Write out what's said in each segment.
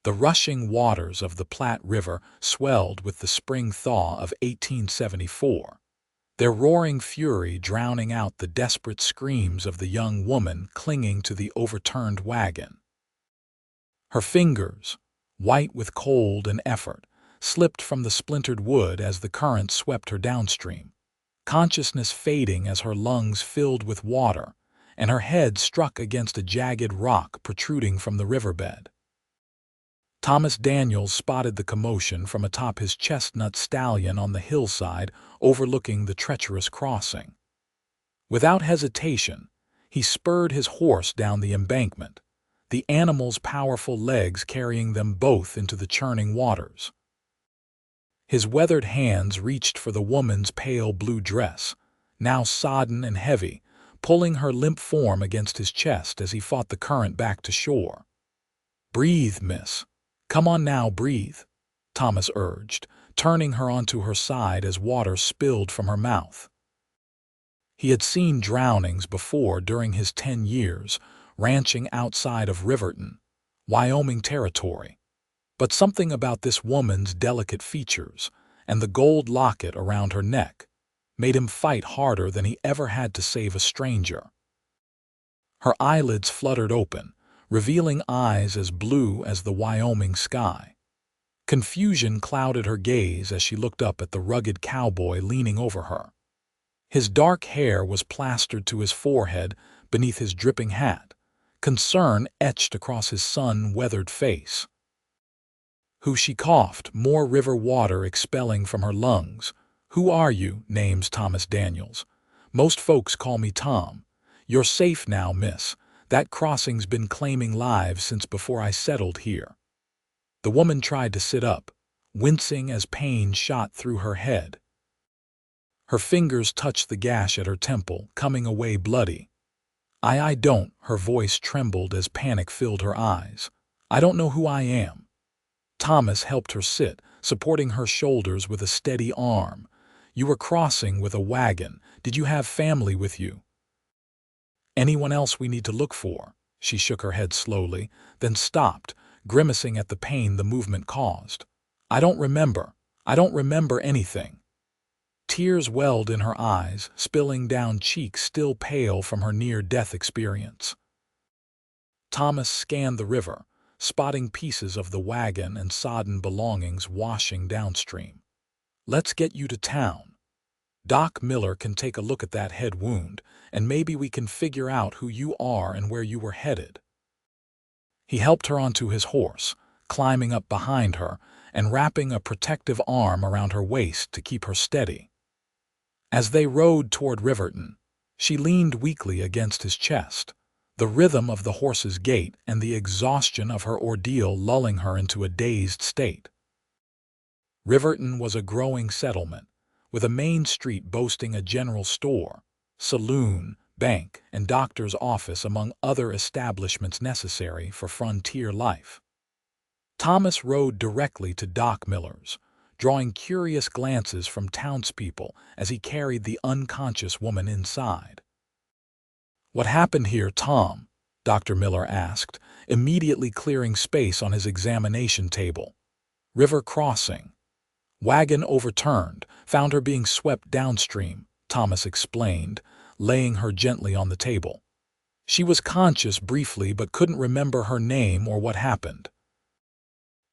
The rushing waters of the Platte River swelled with the spring thaw of 1874, their roaring fury drowning out the desperate screams of the young woman clinging to the overturned wagon. Her fingers, white with cold and effort, slipped from the splintered wood as the current swept her downstream, consciousness fading as her lungs filled with water and her head struck against a jagged rock protruding from the riverbed. Thomas Daniels spotted the commotion from atop his chestnut stallion on the hillside overlooking the treacherous crossing. Without hesitation, he spurred his horse down the embankment, the animal's powerful legs carrying them both into the churning waters. His weathered hands reached for the woman's pale blue dress, now sodden and heavy, pulling her limp form against his chest as he fought the current back to shore. "Breathe, miss. Come on now, breathe," Thomas urged, turning her onto her side as water spilled from her mouth. He had seen drownings before during his 10 years ranching outside of Riverton, Wyoming territory, but something about this woman's delicate features and the gold locket around her neck made him fight harder than he ever had to save a stranger. Her eyelids fluttered open, revealing eyes as blue as the Wyoming sky. Confusion clouded her gaze as she looked up at the rugged cowboy leaning over her. His dark hair was plastered to his forehead beneath his dripping hat, concern etched across his sun-weathered face. "Who?" she coughed, more river water expelling from her lungs. "Who are you?" "Name's Thomas Daniels. Most folks call me Tom. You're safe now, miss. That crossing's been claiming lives since before I settled here." The woman tried to sit up, wincing as pain shot through her head. Her fingers touched the gash at her temple, coming away bloody. I don't," her voice trembled as panic filled her eyes. "I don't know who I am." Thomas helped her sit, supporting her shoulders with a steady arm. "You were crossing with a wagon. Did you have family with you?" "Anyone else we need to look for?" She shook her head slowly, then stopped, grimacing at the pain the movement caused. I don't remember anything." Tears welled in her eyes, spilling down cheeks still pale from her near-death experience. Thomas scanned the river, spotting pieces of the wagon and sodden belongings washing downstream. "Let's get you to town. Doc Miller can take a look at that head wound, and maybe we can figure out who you are and where you were headed." He helped her onto his horse, climbing up behind her and wrapping a protective arm around her waist to keep her steady. As they rode toward Riverton, she leaned weakly against his chest, the rhythm of the horse's gait and the exhaustion of her ordeal lulling her into a dazed state. Riverton was a growing settlement, with a main street boasting a general store, saloon, bank, and doctor's office among other establishments necessary for frontier life. Thomas rode directly to Doc Miller's, drawing curious glances from townspeople as he carried the unconscious woman inside. "What happened here, Tom?" Dr. Miller asked, immediately clearing space on his examination table. "River crossing. Wagon overturned, found her being swept downstream," Thomas explained, laying her gently on the table. "She was conscious briefly but couldn't remember her name or what happened.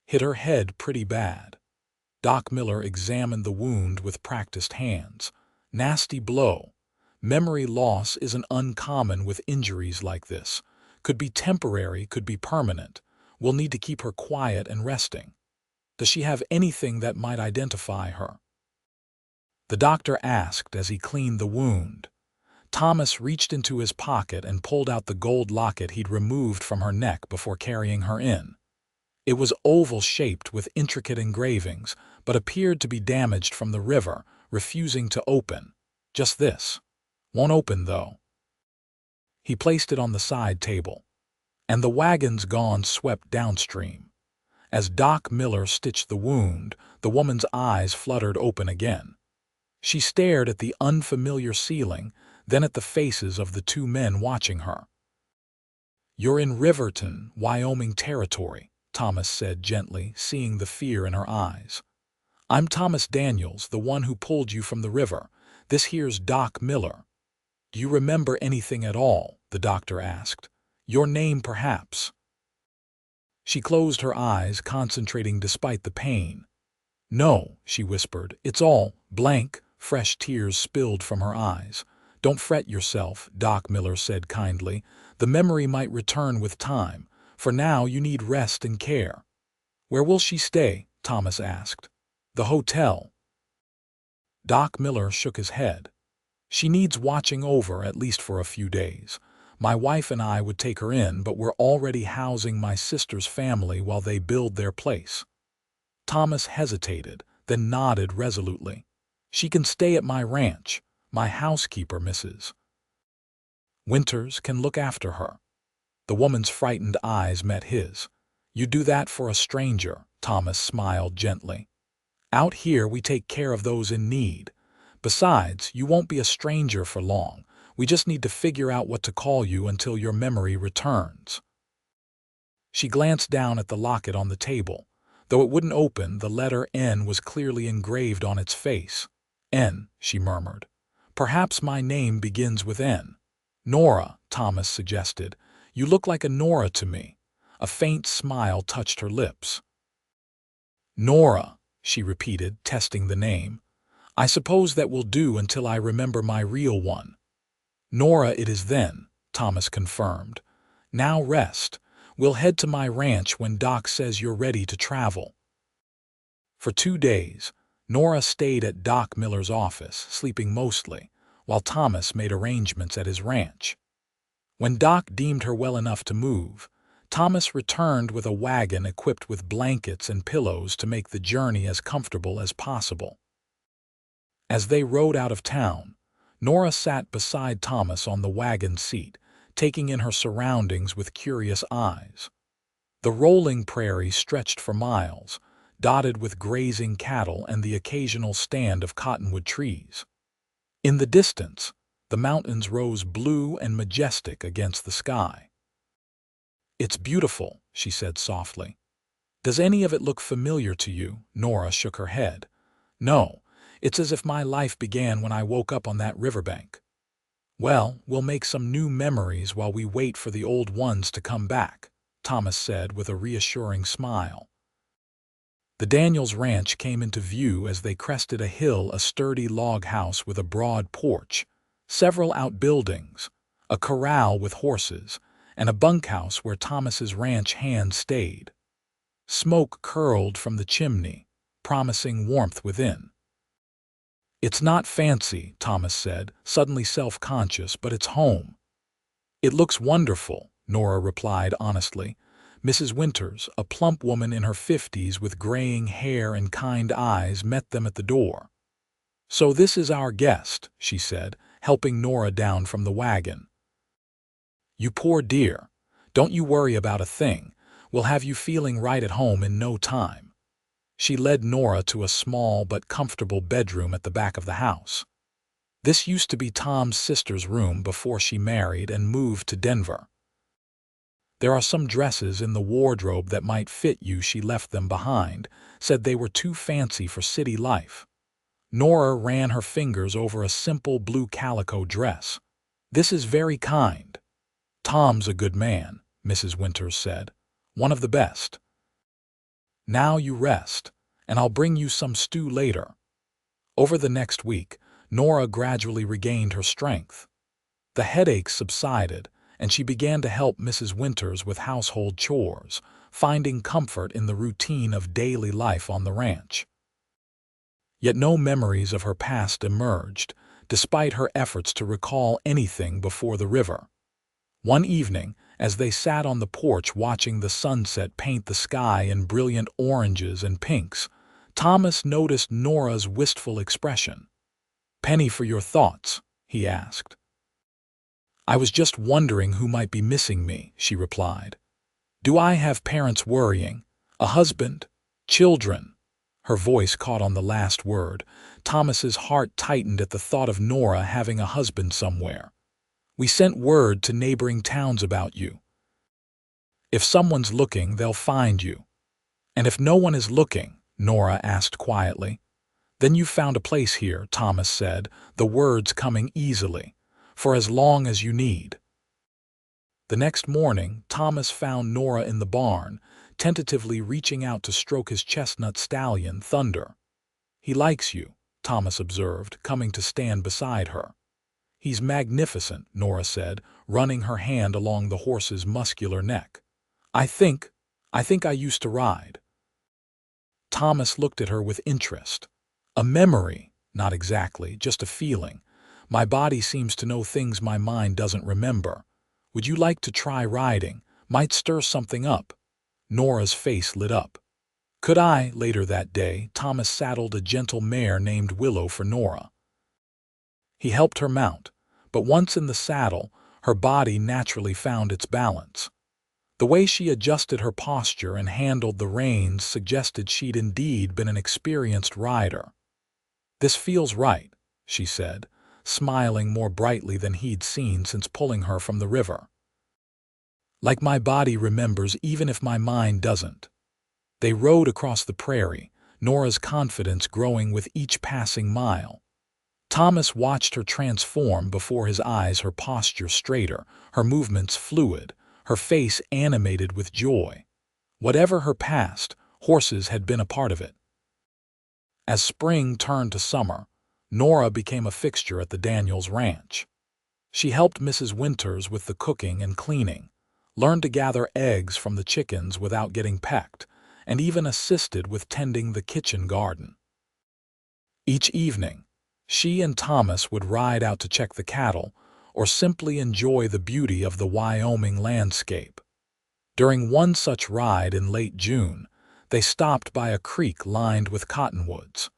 Hit her head pretty bad." Doc Miller examined the wound with practiced hands. "Nasty blow. Memory loss isn't uncommon with injuries like this. Could be temporary, could be permanent. We'll need to keep her quiet and resting. Does she have anything that might identify her?" The doctor asked as he cleaned the wound. Thomas reached into his pocket and pulled out the gold locket he'd removed from her neck before carrying her in. It was oval-shaped with intricate engravings, but appeared to be damaged from the river, refusing to open. "Just this. Won't open, though." He placed it on the side table, and the wagon's gone swept downstream. As Doc Miller stitched the wound, the woman's eyes fluttered open again. She stared at the unfamiliar ceiling, then at the faces of the two men watching her. "You're in Riverton, Wyoming territory," Thomas said gently, seeing the fear in her eyes. "I'm Thomas Daniels, the one who pulled you from the river. This here's Doc Miller." "Do you remember anything at all?" the doctor asked. "Your name, perhaps?" She closed her eyes, concentrating despite the pain. "No," she whispered. "It's all blank." Fresh tears spilled from her eyes. "Don't fret yourself," Doc Miller said kindly. "The memory might return with time. For now, you need rest and care." "Where will she stay?" Thomas asked. "The hotel." Doc Miller shook his head. "She needs watching over, at least for a few days. My wife and I would take her in, but we're already housing my sister's family while they build their place." Thomas hesitated, then nodded resolutely. "She can stay at my ranch. My housekeeper, Mrs. Winters, can look after her." The woman's frightened eyes met his. "You do that for a stranger," Thomas smiled gently. "Out here we take care of those in need. Besides, you won't be a stranger for long. We just need to figure out what to call you until your memory returns." She glanced down at the locket on the table. Though it wouldn't open, the letter N was clearly engraved on its face. "N," she murmured. "Perhaps my name begins with N." "Nora," Thomas suggested. "You look like a Nora to me." A faint smile touched her lips. "Nora," she repeated, testing the name. "I suppose that will do until I remember my real one." "Nora it is then," Thomas confirmed. "Now rest. We'll head to my ranch when Doc says you're ready to travel." For 2 days, Nora stayed at Doc Miller's office, sleeping mostly, while Thomas made arrangements at his ranch. When Doc deemed her well enough to move, Thomas returned with a wagon equipped with blankets and pillows to make the journey as comfortable as possible. As they rode out of town, Nora sat beside Thomas on the wagon seat, taking in her surroundings with curious eyes. The rolling prairie stretched for miles, dotted with grazing cattle and the occasional stand of cottonwood trees. In the distance, the mountains rose blue and majestic against the sky. "It's beautiful," she said softly. "Does any of it look familiar to you?" Nora shook her head. "No, it's as if my life began when I woke up on that riverbank." "Well, we'll make some new memories while we wait for the old ones to come back," Thomas said with a reassuring smile. The Daniels Ranch came into view as they crested a hill, a sturdy log house with a broad porch, several outbuildings, a corral with horses, and a bunkhouse where Thomas's ranch hand stayed. Smoke curled from the chimney, promising warmth within. "It's not fancy," Thomas said, suddenly self-conscious, "but it's home." "It looks wonderful," Nora replied honestly. Mrs. Winters, a plump woman in her 50s with graying hair and kind eyes, met them at the door. "So this is our guest," she said, helping Nora down from the wagon. "You poor dear. Don't you worry about a thing. We'll have you feeling right at home in no time." She led Nora to a small but comfortable bedroom at the back of the house. This used to be Tom's sister's room before she married and moved to Denver. "There are some dresses in the wardrobe that might fit you. She left them behind, said they were too fancy for city life." Nora ran her fingers over a simple blue calico dress. "This is very kind." "Tom's a good man," Mrs. Winters said. "One of the best. Now you rest, and I'll bring you some stew later." Over the next week, Nora gradually regained her strength. The headaches subsided, and she began to help Mrs. Winters with household chores, finding comfort in the routine of daily life on the ranch. Yet no memories of her past emerged, despite her efforts to recall anything before the river. One evening, as they sat on the porch watching the sunset paint the sky in brilliant oranges and pinks, Thomas noticed Nora's wistful expression. "Penny for your thoughts?" he asked. "I was just wondering who might be missing me," she replied. "Do I have parents worrying? A husband? Children?" Her voice caught on the last word. Thomas's heart tightened at the thought of Nora having a husband somewhere. "We sent word to neighboring towns about you." If someone's looking, they'll find you. And if no one is looking, Nora asked quietly. Then you've found a place here, Thomas said, the words coming easily. For as long as you need. The next morning, Thomas found Nora in the barn, tentatively reaching out to stroke his chestnut stallion, Thunder. He likes you, Thomas observed, coming to stand beside her. He's magnificent, Nora said, running her hand along the horse's muscular neck. I think I used to ride. Thomas looked at her with interest. A memory, not exactly, just a feeling. My body seems to know things my mind doesn't remember. Would you like to try riding? Might stir something up. Nora's face lit up. Could I? Later that day, Thomas saddled a gentle mare named Willow for Nora. He helped her mount, but once in the saddle, her body naturally found its balance. The way she adjusted her posture and handled the reins suggested she'd indeed been an experienced rider. This feels right, she said, smiling more brightly than he'd seen since pulling her from the river. Like my body remembers even if my mind doesn't. They rode across the prairie, Nora's confidence growing with each passing mile. Thomas watched her transform before his eyes, her posture straighter, her movements fluid, her face animated with joy. Whatever her past, horses had been a part of it. As spring turned to summer, Nora became a fixture at the Daniels ranch. She helped Mrs. Winters with the cooking and cleaning, learned to gather eggs from the chickens without getting pecked, and even assisted with tending the kitchen garden. Each evening, she and Thomas would ride out to check the cattle or simply enjoy the beauty of the Wyoming landscape. During one such ride in late June, they stopped by a creek lined with cottonwoods.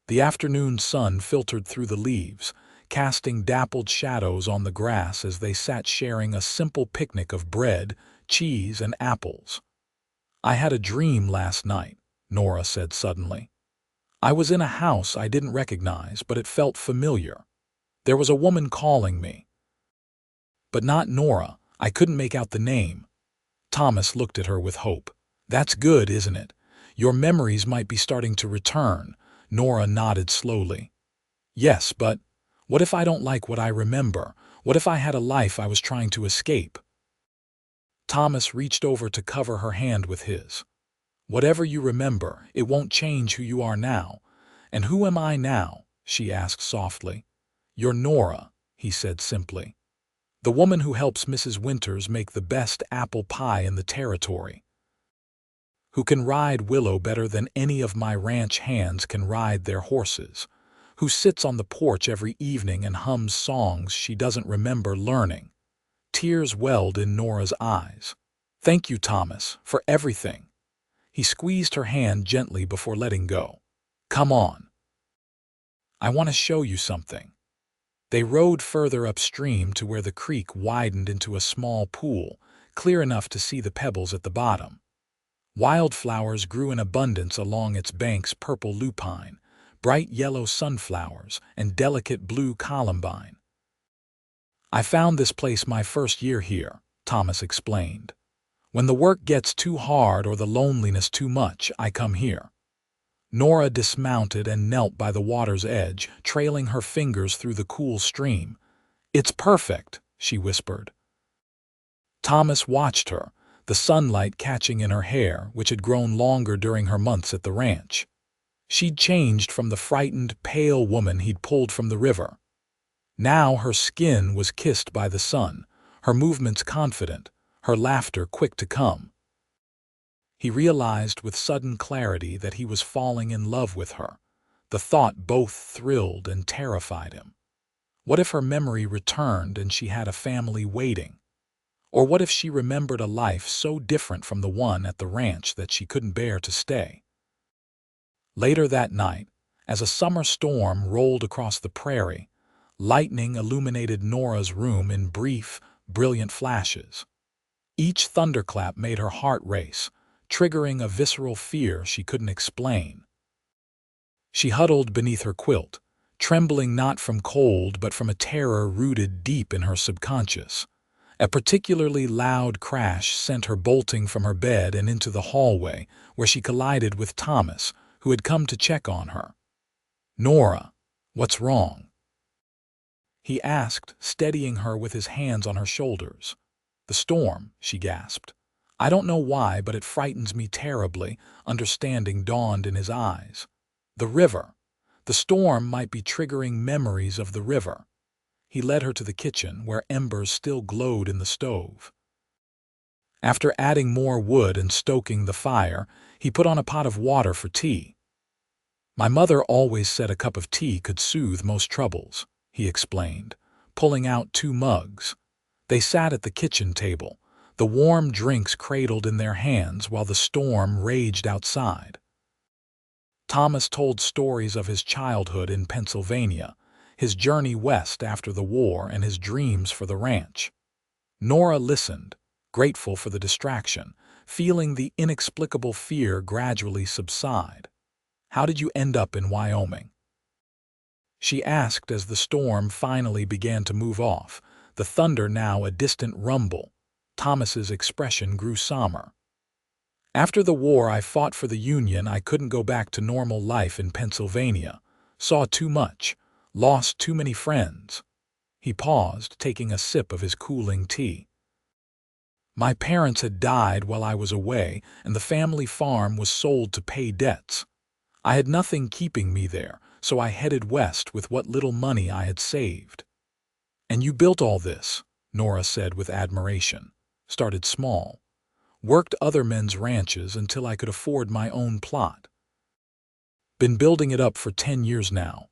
The afternoon sun filtered through the leaves, casting dappled shadows on the grass as they sat sharing a simple picnic of bread, cheese, and apples. I had a dream last night, Nora said suddenly. I was in a house I didn't recognize, but it felt familiar. There was a woman calling me. But not Nora. I couldn't make out the name. Thomas looked at her with hope. That's good, isn't it? Your memories might be starting to return. Nora nodded slowly. Yes, but what if I don't like what I remember? What if I had a life I was trying to escape? Thomas reached over to cover her hand with his. Whatever you remember, it won't change who you are now. And who am I now? She asked softly. You're Nora, he said simply. The woman who helps Mrs. Winters make the best apple pie in the territory. Who can ride Willow better than any of my ranch hands can ride their horses. Who sits on the porch every evening and hums songs she doesn't remember learning. Tears welled in Nora's eyes. Thank you, Thomas, for everything. He squeezed her hand gently before letting go. Come on. I want to show you something. They rode further upstream to where the creek widened into a small pool, clear enough to see the pebbles at the bottom. Wildflowers grew in abundance along its banks, purple lupine, bright yellow sunflowers, and delicate blue columbine. I found this place my first year here, Thomas explained. When the work gets too hard or the loneliness too much, I come here. Nora dismounted and knelt by the water's edge, trailing her fingers through the cool stream. It's perfect, she whispered. Thomas watched her, the sunlight catching in her hair, which had grown longer during her months at the ranch. She'd changed from the frightened, pale woman he'd pulled from the river. Now her skin was kissed by the sun, her movements confident, her laughter quick to come. He realized with sudden clarity that he was falling in love with her. The thought both thrilled and terrified him. What if her memory returned and she had a family waiting? Or what if she remembered a life so different from the one at the ranch that she couldn't bear to stay? Later that night, as a summer storm rolled across the prairie, lightning illuminated Nora's room in brief, brilliant flashes. Each thunderclap made her heart race, triggering a visceral fear she couldn't explain. She huddled beneath her quilt, trembling not from cold but from a terror rooted deep in her subconscious. A particularly loud crash sent her bolting from her bed and into the hallway, where she collided with Thomas, who had come to check on her. "Nora, what's wrong?" he asked, steadying her with his hands on her shoulders. "The storm," she gasped. "I don't know why, but it frightens me terribly," understanding dawned in his eyes. "The river. The storm might be triggering memories of the river." He led her to the kitchen, where embers still glowed in the stove. After adding more wood and stoking the fire, he put on a pot of water for tea. "My mother always said a cup of tea could soothe most troubles," he explained, pulling out 2 mugs. They sat at the kitchen table, the warm drinks cradled in their hands while the storm raged outside. Thomas told stories of his childhood in Pennsylvania, his journey west after the war, and his dreams for the ranch. Nora listened, grateful for the distraction, feeling the inexplicable fear gradually subside. "How did you end up in Wyoming?" she asked as the storm finally began to move off, the thunder now a distant rumble. Thomas's expression grew somber. "After the war, I fought for the Union. I couldn't go back to normal life in Pennsylvania. Saw too much. Lost too many friends." He paused, taking a sip of his cooling tea. "My parents had died while I was away, and the family farm was sold to pay debts. I had nothing keeping me there, so I headed west with what little money I had saved." "And you built all this," Nora said with admiration. "Started small. Worked other men's ranches until I could afford my own plot. Been building it up for 10 years now."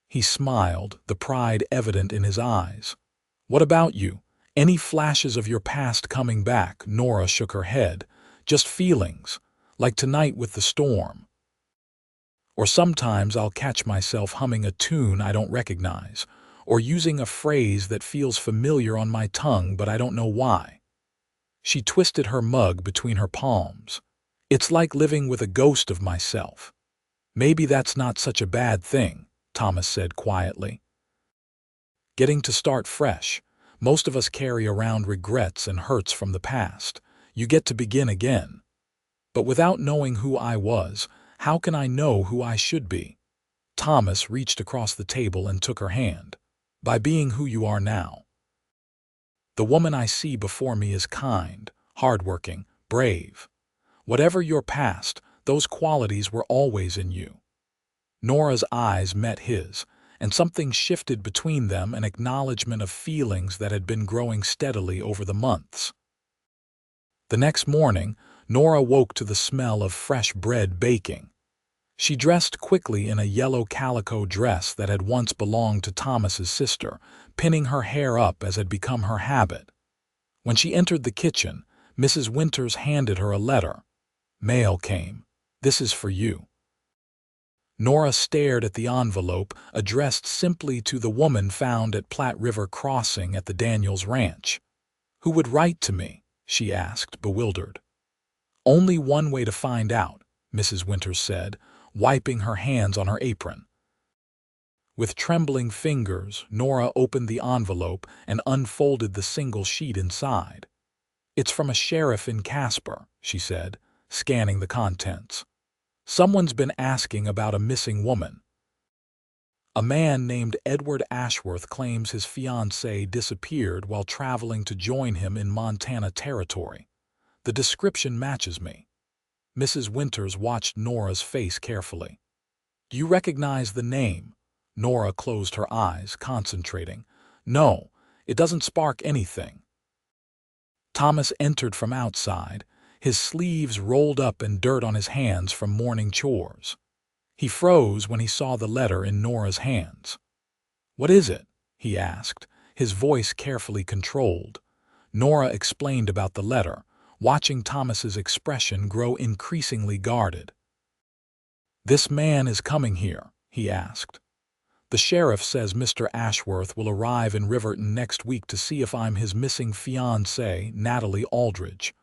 He smiled, the pride evident in his eyes. "What about you? Any flashes of your past coming back?" Nora shook her head. "Just feelings, like tonight with the storm. Or sometimes I'll catch myself humming a tune I don't recognize, or using a phrase that feels familiar on my tongue but I don't know why." She twisted her mug between her palms. "It's like living with a ghost of myself." "Maybe that's not such a bad thing," Thomas said quietly. "Getting to start fresh. Most of us carry around regrets and hurts from the past. You get to begin again. But without knowing who I was, how can I know who I should be?" Thomas reached across the table and took her hand. "By being who you are now. The woman I see before me is kind, hardworking, brave. Whatever your past, those qualities were always in you." Nora's eyes met his, and something shifted between them, an acknowledgement of feelings that had been growing steadily over the months. The next morning, Nora woke to the smell of fresh bread baking. She dressed quickly in a yellow calico dress that had once belonged to Thomas's sister, pinning her hair up as had become her habit. When she entered the kitchen, Mrs. Winters handed her a letter. "Mail came. This is for you." Nora stared at the envelope, addressed simply to the woman found at Platte River crossing at the Daniels Ranch. "Who would write to me?" she asked, bewildered. "Only one way to find out," Mrs. Winters said, wiping her hands on her apron. With trembling fingers, Nora opened the envelope and unfolded the single sheet inside. "It's from a sheriff in Casper," she said, scanning the contents. "Someone's been asking about a missing woman. A man named Edward Ashworth claims his fiancée disappeared while traveling to join him in Montana Territory. The description matches me." Mrs. Winters watched Nora's face carefully. "Do you recognize the name?" Nora closed her eyes, concentrating. "No, it doesn't spark anything." Thomas entered from outside, his sleeves rolled up and dirt on his hands from morning chores. He froze when he saw the letter in Nora's hands. "What is it?" he asked, his voice carefully controlled. Nora explained about the letter, watching Thomas's expression grow increasingly guarded. "This man is coming here," he asked. "The sheriff says Mr. Ashworth will arrive in Riverton next week to see if I'm his missing fiancée, Natalie Aldridge."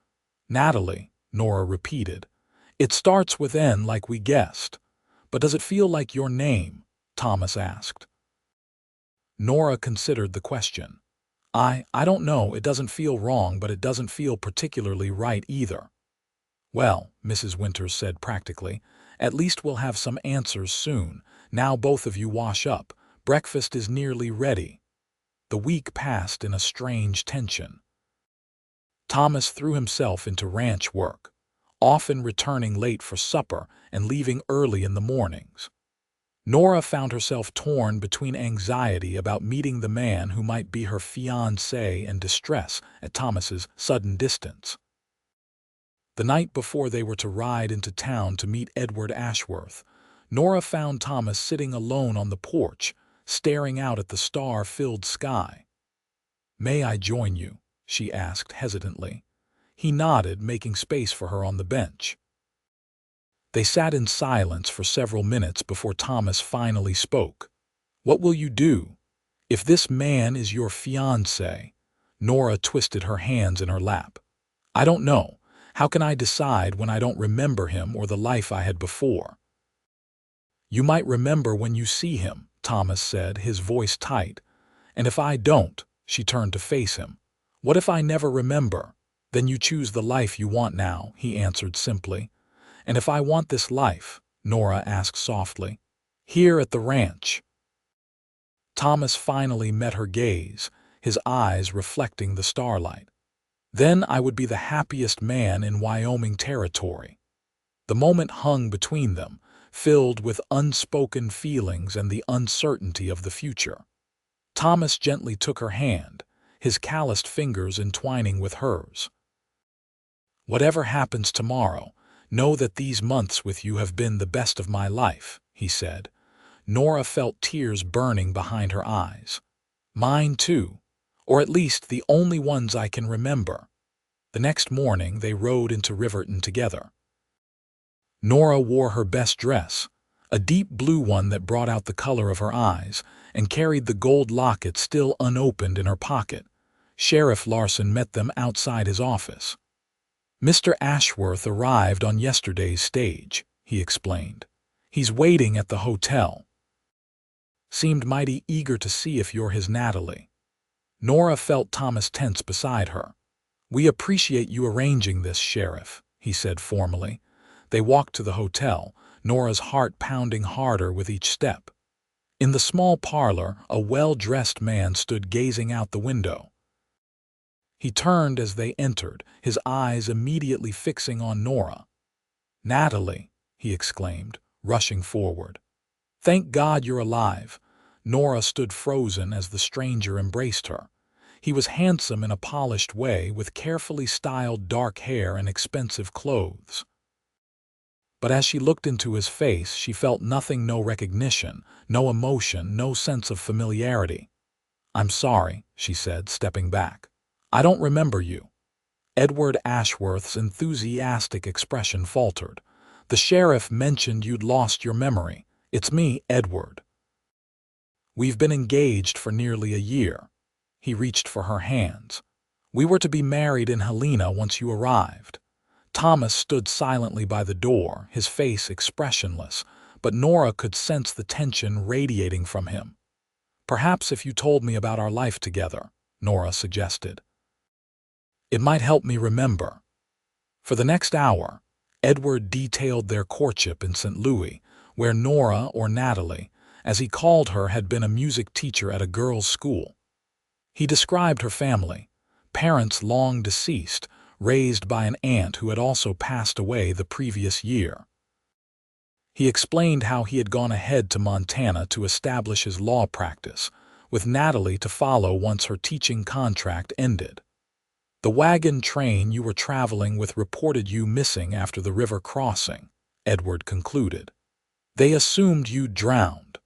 "Natalie," Nora repeated. "It starts with N like we guessed. But does it feel like your name?" Thomas asked. Nora considered the question. I don't know, it doesn't feel wrong, but it doesn't feel particularly right either. Well, Mrs. Winters said practically, at least we'll have some answers soon. Now both of you wash up. Breakfast is nearly ready. The week passed in a strange tension. Thomas threw himself into ranch work, often returning late for supper and leaving early in the mornings. Nora found herself torn between anxiety about meeting the man who might be her fiancé and distress at Thomas's sudden distance. The night before they were to ride into town to meet Edward Ashworth, Nora found Thomas sitting alone on the porch, staring out at the star-filled sky. "May I join you?" she asked hesitantly. He nodded, making space for her on the bench. They sat in silence for several minutes before Thomas finally spoke. "What will you do? If this man is your fiancé?" Nora twisted her hands in her lap. "I don't know. How can I decide when I don't remember him or the life I had before?" "You might remember when you see him," Thomas said, his voice tight. "And if I don't," she turned to face him. "What if I never remember?" "Then you choose the life you want now," he answered simply. "And if I want this life?" Nora asked softly. "Here at the ranch." Thomas finally met her gaze, his eyes reflecting the starlight. "Then I would be the happiest man in Wyoming territory." The moment hung between them, filled with unspoken feelings and the uncertainty of the future. Thomas gently took her hand, his calloused fingers entwining with hers. "Whatever happens tomorrow, know that these months with you have been the best of my life," he said. Nora felt tears burning behind her eyes. "Mine too, or at least the only ones I can remember." The next morning they rode into Riverton together. Nora wore her best dress, a deep blue one that brought out the color of her eyes, and carried the gold locket still unopened in her pocket. Sheriff Larson met them outside his office. "Mr. Ashworth arrived on yesterday's stage," he explained. "He's waiting at the hotel. Seemed mighty eager to see if you're his Natalie." Nora felt Thomas tense beside her. "We appreciate you arranging this, Sheriff," he said formally. They walked to the hotel, Nora's heart pounding harder with each step. In the small parlor, a well-dressed man stood gazing out the window. He turned as they entered, his eyes immediately fixing on Nora. "Natalie," he exclaimed, rushing forward. "Thank God you're alive." Nora stood frozen as the stranger embraced her. He was handsome in a polished way, with carefully styled dark hair and expensive clothes. But as she looked into his face, she felt nothing, no recognition, no emotion, no sense of familiarity. "I'm sorry," she said, stepping back. "I don't remember you." Edward Ashworth's enthusiastic expression faltered. "The sheriff mentioned you'd lost your memory. It's me, Edward. We've been engaged for nearly a year." He reached for her hands. "We were to be married in Helena once you arrived." Thomas stood silently by the door, his face expressionless, but Nora could sense the tension radiating from him. "Perhaps if you told me about our life together," Nora suggested. "It might help me remember." For the next hour, Edward detailed their courtship in St. Louis, where Nora, or Natalie, as he called her, had been a music teacher at a girls' school. He described her family, parents long deceased, raised by an aunt who had also passed away the previous year. He explained how he had gone ahead to Montana to establish his law practice, with Natalie to follow once her teaching contract ended. "The wagon train you were traveling with reported you missing after the river crossing," Edward concluded. "They assumed you'd drowned.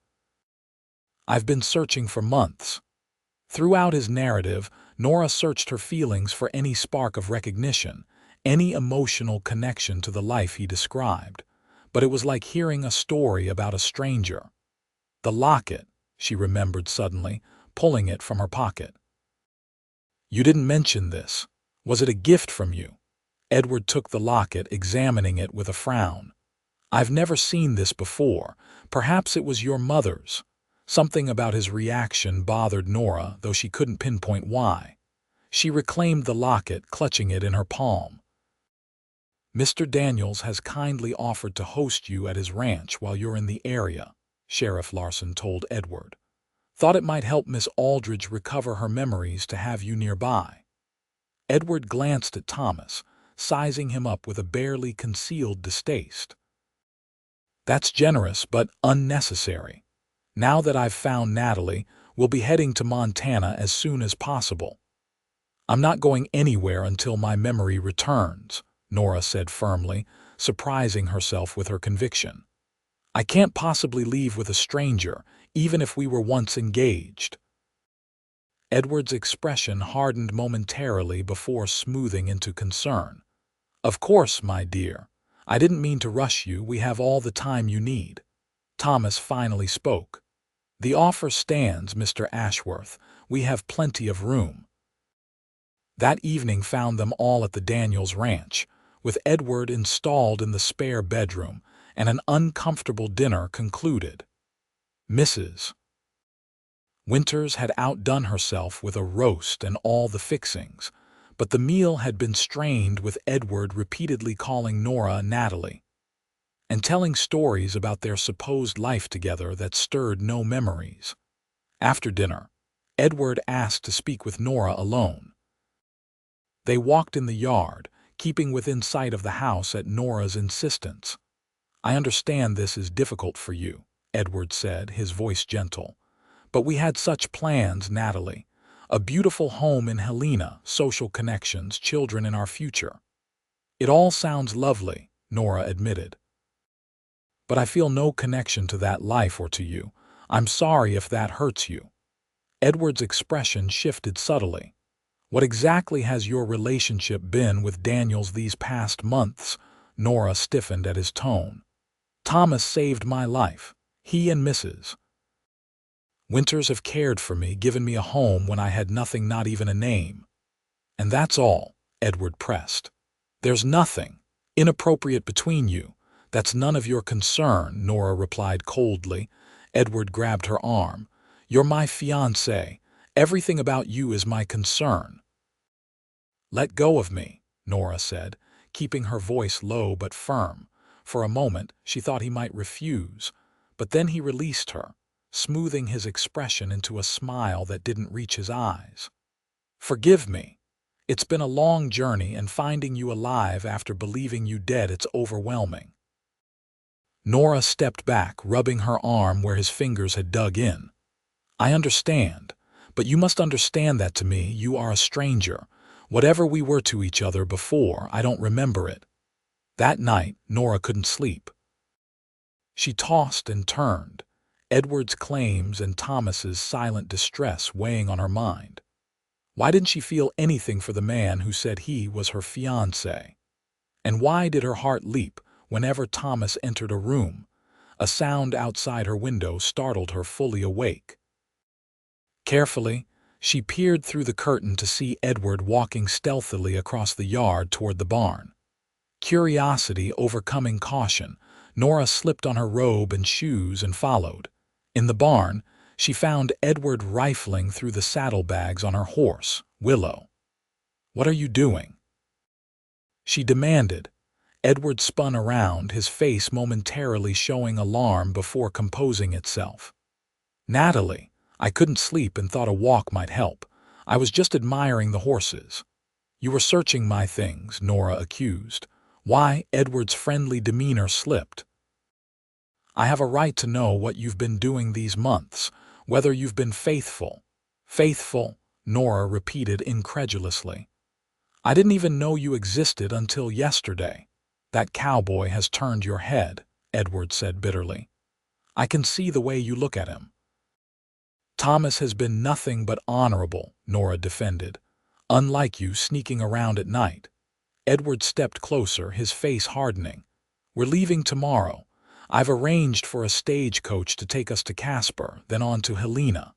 I've been searching for months." Throughout his narrative, Nora searched her feelings for any spark of recognition, any emotional connection to the life he described, but it was like hearing a story about a stranger. "The locket," she remembered suddenly, pulling it from her pocket. "You didn't mention this. Was it a gift from you?" Edward took the locket, examining it with a frown. "I've never seen this before. Perhaps it was your mother's. Something about his reaction bothered Nora, though she couldn't pinpoint why. She reclaimed the locket, clutching it in her palm. "Mr. Daniels has kindly offered to host you at his ranch while you're in the area," Sheriff Larson told Edward. "Thought it might help Miss Aldridge recover her memories to have you nearby." Edward glanced at Thomas, sizing him up with a barely concealed distaste. "That's generous, but unnecessary. Now that I've found Natalie, we'll be heading to Montana as soon as possible." "I'm not going anywhere until my memory returns," Nora said firmly, surprising herself with her conviction. "I can't possibly leave with a stranger, even if we were once engaged." Edward's expression hardened momentarily before smoothing into concern. "Of course, my dear. I didn't mean to rush you. We have all the time you need." Thomas finally spoke. "The offer stands, Mr. Ashworth. We have plenty of room." That evening found them all at the Daniels Ranch, with Edward installed in the spare bedroom, and an uncomfortable dinner concluded. Mrs. Winters had outdone herself with a roast and all the fixings, but the meal had been strained with Edward repeatedly calling Nora Natalie, and telling stories about their supposed life together that stirred no memories. After dinner, Edward asked to speak with Nora alone. They walked in the yard, keeping within sight of the house at Nora's insistence. "I understand this is difficult for you," Edward said, his voice gentle. "But we had such plans, Natalie. A beautiful home in Helena, social connections, children in our future." "It all sounds lovely," Nora admitted. "But I feel no connection to that life or to you. I'm sorry if that hurts you." Edward's expression shifted subtly. "What exactly has your relationship been with Daniels these past months?" Nora stiffened at his tone. "Thomas saved my life. He and Mrs. Winters have cared for me, given me a home when I had nothing, not even a name." "And that's all," Edward pressed. "There's nothing inappropriate between you. That's none of your concern," Nora replied coldly. Edward grabbed her arm. "You're my fiancée. Everything about you is my concern." "Let go of me," Nora said, keeping her voice low but firm. For a moment, she thought he might refuse, but then he released her, smoothing his expression into a smile that didn't reach his eyes. "Forgive me. It's been a long journey, and finding you alive after believing you dead, it's overwhelming." Nora stepped back, rubbing her arm where his fingers had dug in. "I understand, but you must understand that to me, you are a stranger. Whatever we were to each other before, I don't remember it." That night, Nora couldn't sleep. She tossed and turned, Edward's claims and Thomas's silent distress weighing on her mind. Why didn't she feel anything for the man who said he was her fiancé? And why did her heart leap whenever Thomas entered a room? A sound outside her window startled her fully awake. Carefully, she peered through the curtain to see Edward walking stealthily across the yard toward the barn. Curiosity overcoming caution, Nora slipped on her robe and shoes and followed. In the barn, she found Edward rifling through the saddlebags on her horse, Willow. "What are you doing?" she demanded. Edward spun around, his face momentarily showing alarm before composing itself. "Natalie, I couldn't sleep and thought a walk might help. I was just admiring the horses." "You were searching my things," Nora accused. "Why?" Edward's friendly demeanor slipped. "I have a right to know what you've been doing these months, whether you've been faithful." "Faithful?" Nora repeated incredulously. "I didn't even know you existed until yesterday." "That cowboy has turned your head," Edward said bitterly. "I can see the way you look at him." "Thomas has been nothing but honorable," Nora defended. "Unlike you sneaking around at night." Edward stepped closer, his face hardening. "We're leaving tomorrow. I've arranged for a stagecoach to take us to Casper, then on to Helena."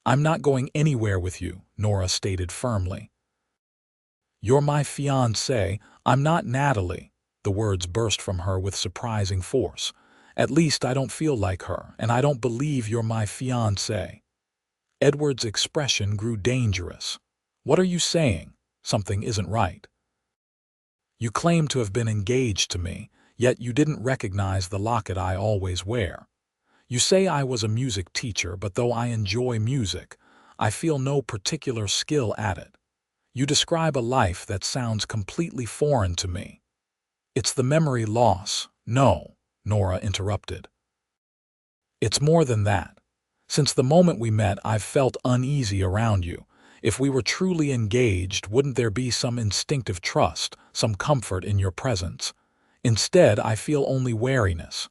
"I'm not going anywhere with you," Nora stated firmly. "You're my fiancée. I'm not Natalie." The words burst from her with surprising force. At least I don't feel like her, and I don't believe you're my fiancé." Edward's expression grew dangerous. "What are you saying? Something isn't right. You claim to have been engaged to me, yet you didn't recognize the locket I always wear. You say I was a music teacher, but though I enjoy music, I feel no particular skill at it. You describe a life that sounds completely foreign to me." "It's the memory loss." "No," Nora interrupted. "It's more than that. Since the moment we met, I've felt uneasy around you. If we were truly engaged, wouldn't there be some instinctive trust, some comfort in your presence? Instead, I feel only wariness."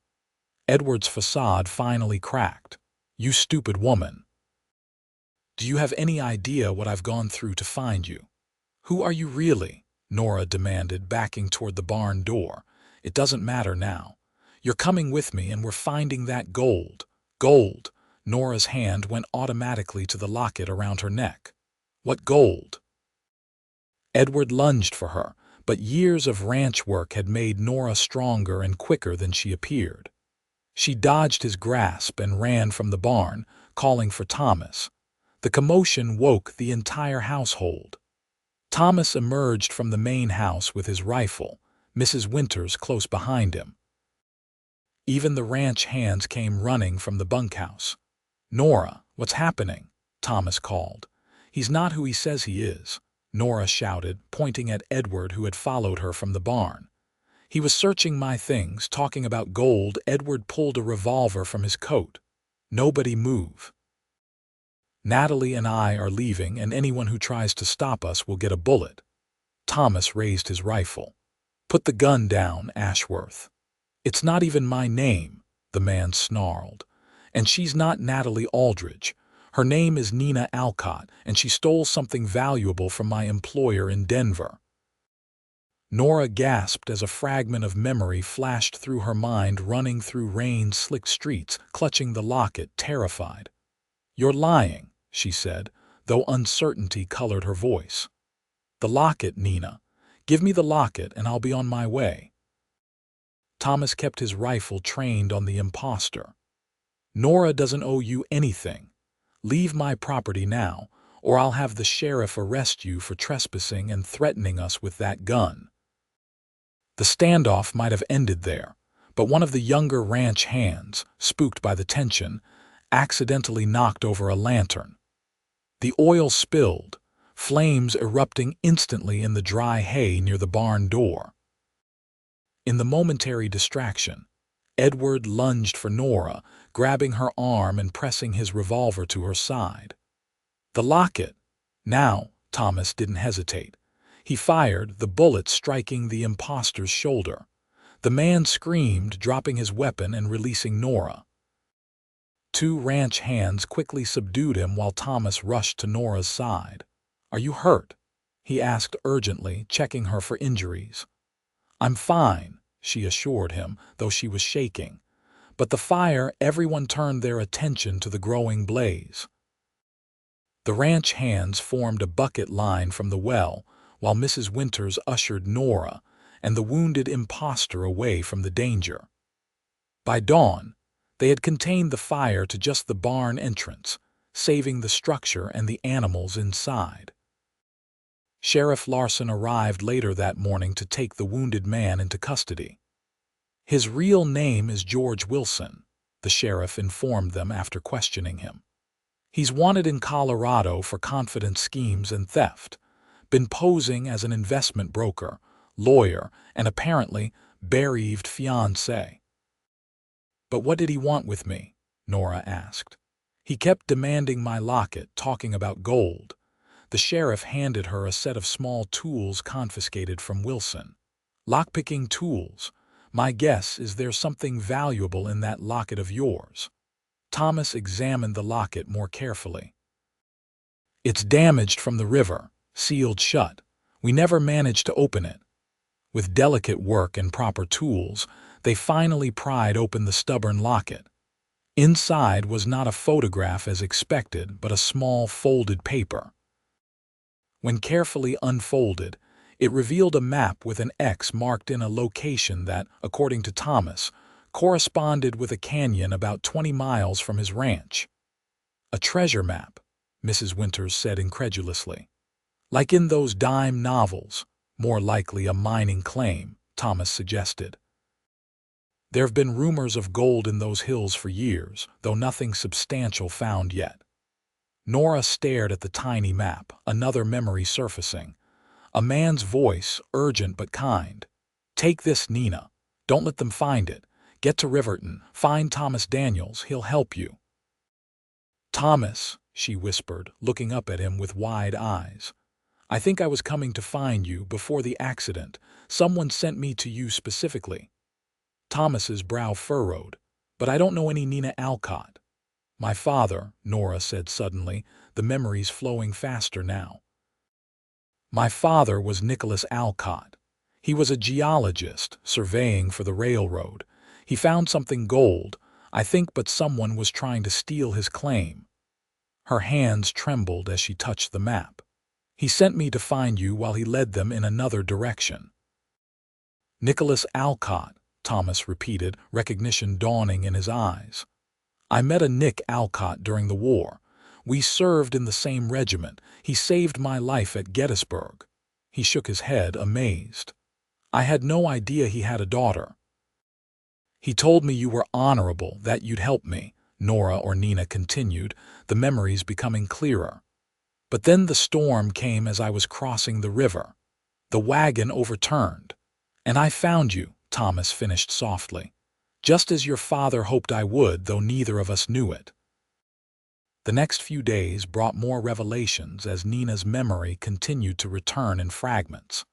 Edward's facade finally cracked. "You stupid woman. Do you have any idea what I've gone through to find you?" "Who are you really?" Nora demanded, backing toward the barn door. "It doesn't matter now. You're coming with me and we're finding that gold." "Gold?" Nora's hand went automatically to the locket around her neck. "What gold?" Edward lunged for her, but years of ranch work had made Nora stronger and quicker than she appeared. She dodged his grasp and ran from the barn, calling for Thomas. The commotion woke the entire household. Thomas emerged from the main house with his rifle, Mrs. Winters close behind him. Even the ranch hands came running from the bunkhouse. "Nora, what's happening?" Thomas called. "He's not who he says he is," Nora shouted, pointing at Edward, who had followed her from the barn. "He was searching my things, talking about gold." Edward pulled a revolver from his coat. "Nobody move. Natalie and I are leaving, and anyone who tries to stop us will get a bullet." Thomas raised his rifle. "Put the gun down, Ashworth." "It's not even my name," the man snarled. "And she's not Natalie Aldridge. Her name is Nina Alcott, and she stole something valuable from my employer in Denver." Nora gasped as a fragment of memory flashed through her mind, running through rain-slicked streets, clutching the locket, terrified. "You're lying," she said, though uncertainty colored her voice. "The locket, Nina. Give me the locket and I'll be on my way." Thomas kept his rifle trained on the imposter. "Nora doesn't owe you anything. Leave my property now, or I'll have the sheriff arrest you for trespassing and threatening us with that gun." The standoff might have ended there, but one of the younger ranch hands, spooked by the tension, accidentally knocked over a lantern. The oil spilled, flames erupting instantly in the dry hay near the barn door. In the momentary distraction, Edward lunged for Nora, grabbing her arm and pressing his revolver to her side. "The locket!" Now, Thomas didn't hesitate. He fired, the bullet striking the imposter's shoulder. The man screamed, dropping his weapon and releasing Nora. Two ranch hands quickly subdued him while Thomas rushed to Nora's side. "Are you hurt?" he asked urgently, checking her for injuries. "I'm fine," she assured him, though she was shaking. But the fire, everyone turned their attention to the growing blaze. The ranch hands formed a bucket line from the well, while Mrs. Winters ushered Nora and the wounded imposter away from the danger. By dawn, they had contained the fire to just the barn entrance, saving the structure and the animals inside. Sheriff Larson arrived later that morning to take the wounded man into custody. "His real name is George Wilson," the sheriff informed them after questioning him. "He's wanted in Colorado for confidence schemes and theft, been posing as an investment broker, lawyer, and apparently bereaved fiancé." "But what did he want with me?" Nora asked. "He kept demanding my locket, talking about gold." The sheriff handed her a set of small tools confiscated from Wilson. "Lockpicking tools. My guess is there's something valuable in that locket of yours." Thomas examined the locket more carefully. "It's damaged from the river, sealed shut. We never managed to open it." With delicate work and proper tools, they finally pried open the stubborn locket. Inside was not a photograph as expected, but a small folded paper. When carefully unfolded, it revealed a map with an X marked in a location that, according to Thomas, corresponded with a canyon about 20 miles from his ranch. "A treasure map," Mrs. Winters said incredulously. "Like in those dime novels." "More likely a mining claim," Thomas suggested. "There have been rumors of gold in those hills for years, though nothing substantial found yet." Nora stared at the tiny map, another memory surfacing. A man's voice, urgent but kind. "Take this, Nina. Don't let them find it. Get to Riverton. Find Thomas Daniels. He'll help you." "Thomas," she whispered, looking up at him with wide eyes. "I think I was coming to find you before the accident. Someone sent me to you specifically." Thomas's brow furrowed. "But I don't know any Nina Alcott." "My father," Nora said suddenly, the memories flowing faster now. "My father was Nicholas Alcott. He was a geologist, surveying for the railroad. He found something gold, I think, but someone was trying to steal his claim." Her hands trembled as she touched the map. "He sent me to find you while he led them in another direction." "Nicholas Alcott," Thomas repeated, recognition dawning in his eyes. "I met a Nick Alcott during the war. We served in the same regiment. He saved my life at Gettysburg." He shook his head, amazed. "I had no idea he had a daughter." "He told me you were honorable, that you'd help me," Nora or Nina continued, the memories becoming clearer. "But then the storm came as I was crossing the river. The wagon overturned. And I found you," Thomas finished softly. "Just as your father hoped I would, though neither of us knew it." The next few days brought more revelations as Nina's memory continued to return in fragments.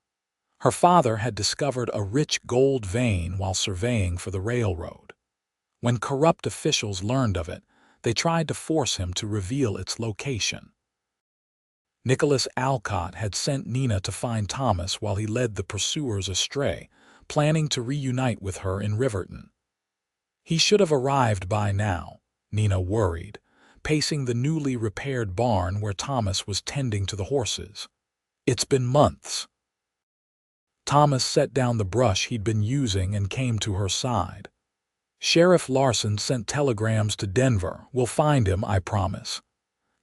Her father had discovered a rich gold vein while surveying for the railroad. When corrupt officials learned of it, they tried to force him to reveal its location. Nicholas Alcott had sent Nina to find Thomas while he led the pursuers astray, planning to reunite with her in Riverton. He should have arrived by now, Nina worried, pacing the newly repaired barn where Thomas was tending to the horses. "It's been months." Thomas set down the brush he'd been using and came to her side. "Sheriff Larson sent telegrams to Denver. We'll find him, I promise."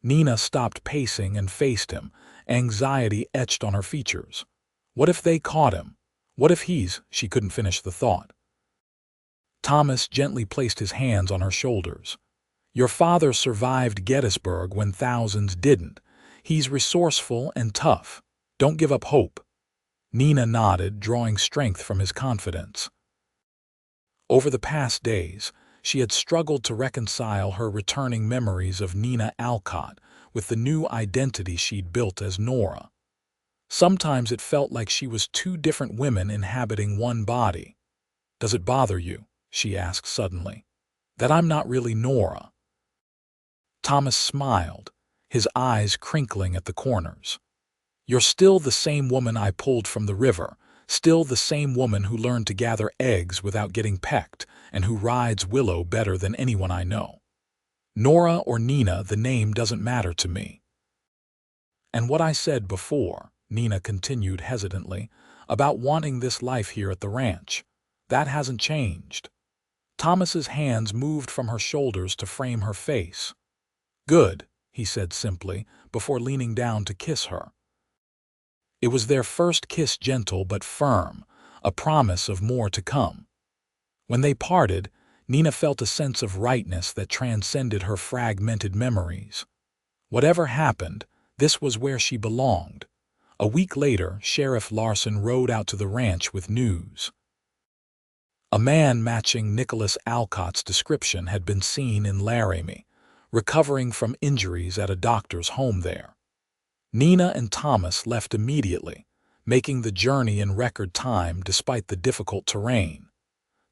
Nina stopped pacing and faced him, anxiety etched on her features. What if they caught him? What if he's— She couldn't finish the thought. Thomas gently placed his hands on her shoulders. "Your father survived Gettysburg when thousands didn't. He's resourceful and tough. Don't give up hope." Nina nodded, drawing strength from his confidence. Over the past days, she had struggled to reconcile her returning memories of Nina Alcott with the new identity she'd built as Nora. Sometimes it felt like she was two different women inhabiting one body. "Does it bother you," she asked suddenly, "that I'm not really Nora?" Thomas smiled, his eyes crinkling at the corners. "You're still the same woman I pulled from the river, still the same woman who learned to gather eggs without getting pecked and who rides Willow better than anyone I know. Nora or Nina, the name doesn't matter to me." "And what I said before," Nina continued hesitantly, "about wanting this life here at the ranch, that hasn't changed." Thomas's hands moved from her shoulders to frame her face. "Good," he said simply, before leaning down to kiss her. It was their first kiss, gentle but firm, a promise of more to come. When they parted, Nina felt a sense of rightness that transcended her fragmented memories. Whatever happened, this was where she belonged. A week later, Sheriff Larson rode out to the ranch with news. A man matching Nicholas Alcott's description had been seen in Laramie, recovering from injuries at a doctor's home there. Nina and Thomas left immediately, making the journey in record time despite the difficult terrain.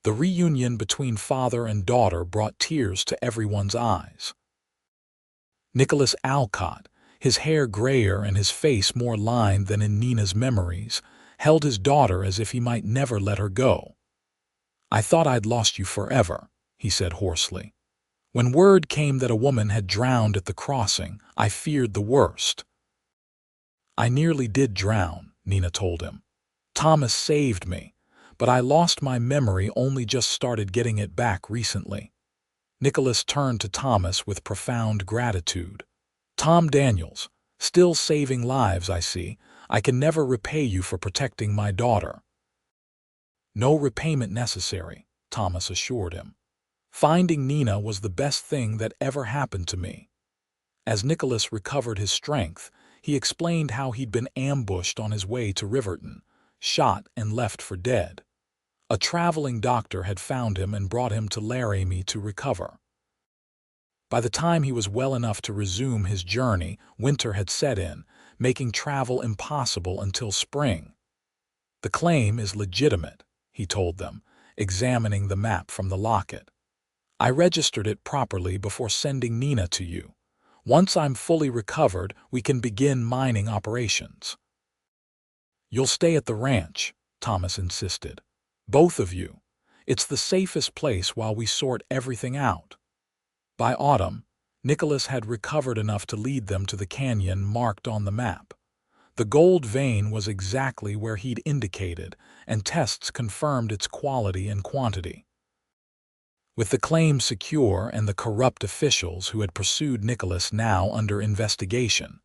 The reunion between father and daughter brought tears to everyone's eyes. Nicholas Alcott, his hair grayer and his face more lined than in Nina's memories, held his daughter as if he might never let her go. "I thought I'd lost you forever," he said hoarsely. "When word came that a woman had drowned at the crossing, I feared the worst." "I nearly did drown," Nina told him. "Thomas saved me, but I lost my memory, only just started getting it back recently." Nicholas turned to Thomas with profound gratitude. "Tom Daniels, still saving lives, I see. I can never repay you for protecting my daughter." "No repayment necessary," Thomas assured him. "Finding Nina was the best thing that ever happened to me." As Nicholas recovered his strength, he explained how he'd been ambushed on his way to Riverton, shot and left for dead. A traveling doctor had found him and brought him to Laramie to recover. By the time he was well enough to resume his journey, winter had set in, making travel impossible until spring. "The claim is legitimate," he told them, examining the map from the locket. "I registered it properly before sending Nina to you. Once I'm fully recovered, we can begin mining operations." "You'll stay at the ranch," Thomas insisted. "Both of you. It's the safest place while we sort everything out." By autumn, Nicholas had recovered enough to lead them to the canyon marked on the map. The gold vein was exactly where he'd indicated, and tests confirmed its quality and quantity. With the claim secure and the corrupt officials who had pursued Nicholas now under investigation,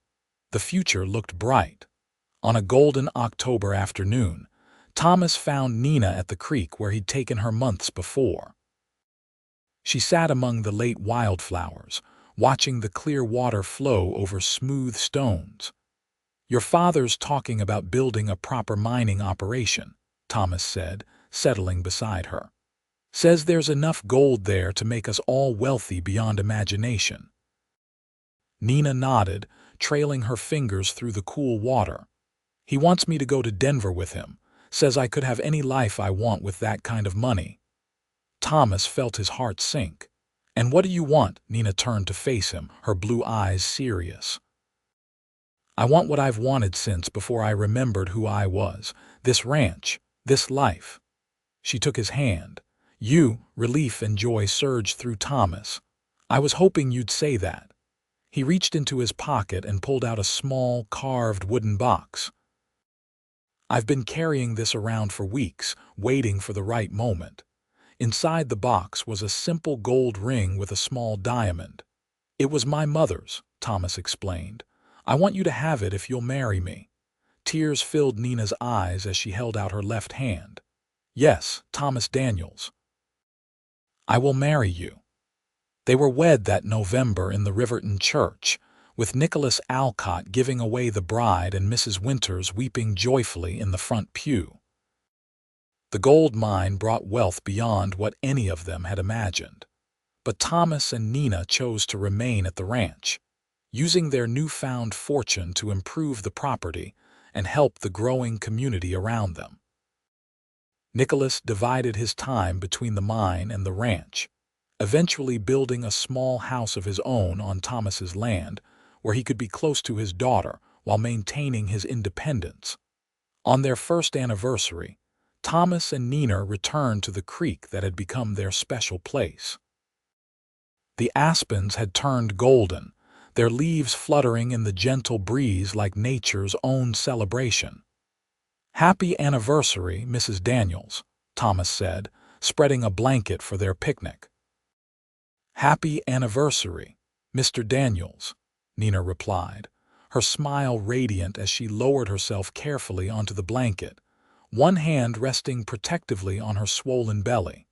the future looked bright. On a golden October afternoon, Thomas found Nina at the creek where he'd taken her months before. She sat among the late wildflowers, watching the clear water flow over smooth stones. "Your father's talking about building a proper mining operation," Thomas said, settling beside her. "Says there's enough gold there to make us all wealthy beyond imagination." Nina nodded, trailing her fingers through the cool water. "He wants me to go to Denver with him. Says I could have any life I want with that kind of money." Thomas felt his heart sink. "And what do you want?" Nina turned to face him, her blue eyes serious. "I want what I've wanted since before I remembered who I was. This ranch, this life." She took his hand. Relief and joy surged through Thomas. "I was hoping you'd say that." He reached into his pocket and pulled out a small, carved wooden box. "I've been carrying this around for weeks, waiting for the right moment." Inside the box was a simple gold ring with a small diamond. "It was my mother's," Thomas explained. "I want you to have it if you'll marry me." Tears filled Nina's eyes as she held out her left hand. "Yes, Thomas Daniels. I will marry you." They were wed that November in the Riverton church, with Nicholas Alcott giving away the bride and Mrs. Winters weeping joyfully in the front pew. The gold mine brought wealth beyond what any of them had imagined. But Thomas and Nina chose to remain at the ranch, using their newfound fortune to improve the property and help the growing community around them. Nicholas divided his time between the mine and the ranch, eventually building a small house of his own on Thomas's land where he could be close to his daughter while maintaining his independence. On their first anniversary, Thomas and Nina returned to the creek that had become their special place. The aspens had turned golden, their leaves fluttering in the gentle breeze like nature's own celebration. "Happy anniversary, Mrs. Daniels," Thomas said, spreading a blanket for their picnic. "Happy anniversary, Mr. Daniels," Nina replied, her smile radiant as she lowered herself carefully onto the blanket, one hand resting protectively on her swollen belly.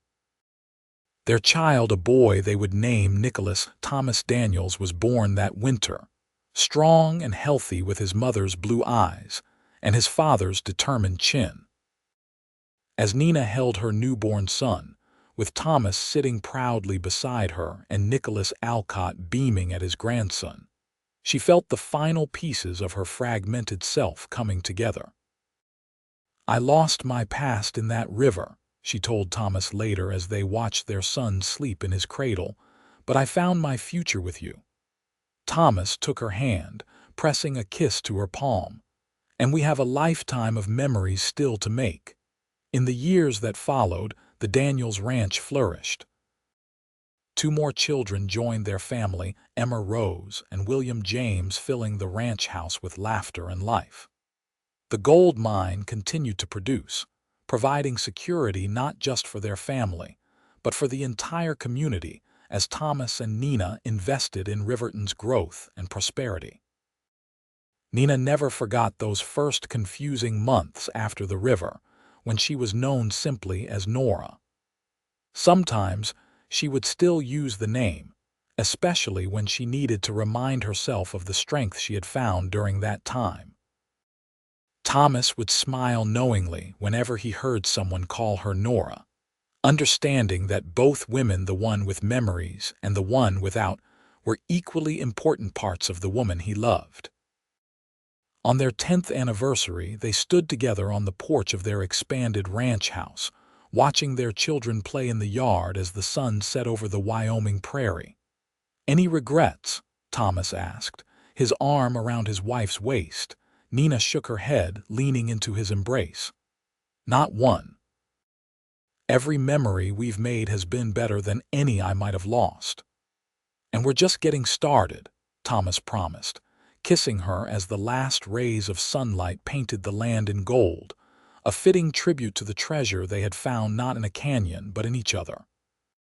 Their child, a boy they would name Nicholas Thomas Daniels, was born that winter, strong and healthy with his mother's blue eyes and his father's determined chin. As Nina held her newborn son, with Thomas sitting proudly beside her and Nicholas Alcott beaming at his grandson, she felt the final pieces of her fragmented self coming together. "I lost my past in that river," she told Thomas later as they watched their son sleep in his cradle, "but I found my future with you." Thomas took her hand, pressing a kiss to her palm. "And we have a lifetime of memories still to make." In the years that followed, the Daniels Ranch flourished. 2 more children joined their family, Emma Rose and William James, filling the ranch house with laughter and life. The gold mine continued to produce, providing security not just for their family, but for the entire community as Thomas and Nina invested in Riverton's growth and prosperity. Nina never forgot those first confusing months after the river, when she was known simply as Nora. Sometimes she would still use the name, especially when she needed to remind herself of the strength she had found during that time. Thomas would smile knowingly whenever he heard someone call her Nora, understanding that both women, the one with memories and the one without, were equally important parts of the woman he loved. On their 10th anniversary, they stood together on the porch of their expanded ranch house, watching their children play in the yard as the sun set over the Wyoming prairie. "Any regrets?" Thomas asked, his arm around his wife's waist. Nina shook her head, leaning into his embrace. "Not one. Every memory we've made has been better than any I might have lost. And we're just getting started," Thomas promised, kissing her as the last rays of sunlight painted the land in gold, a fitting tribute to the treasure they had found not in a canyon but in each other.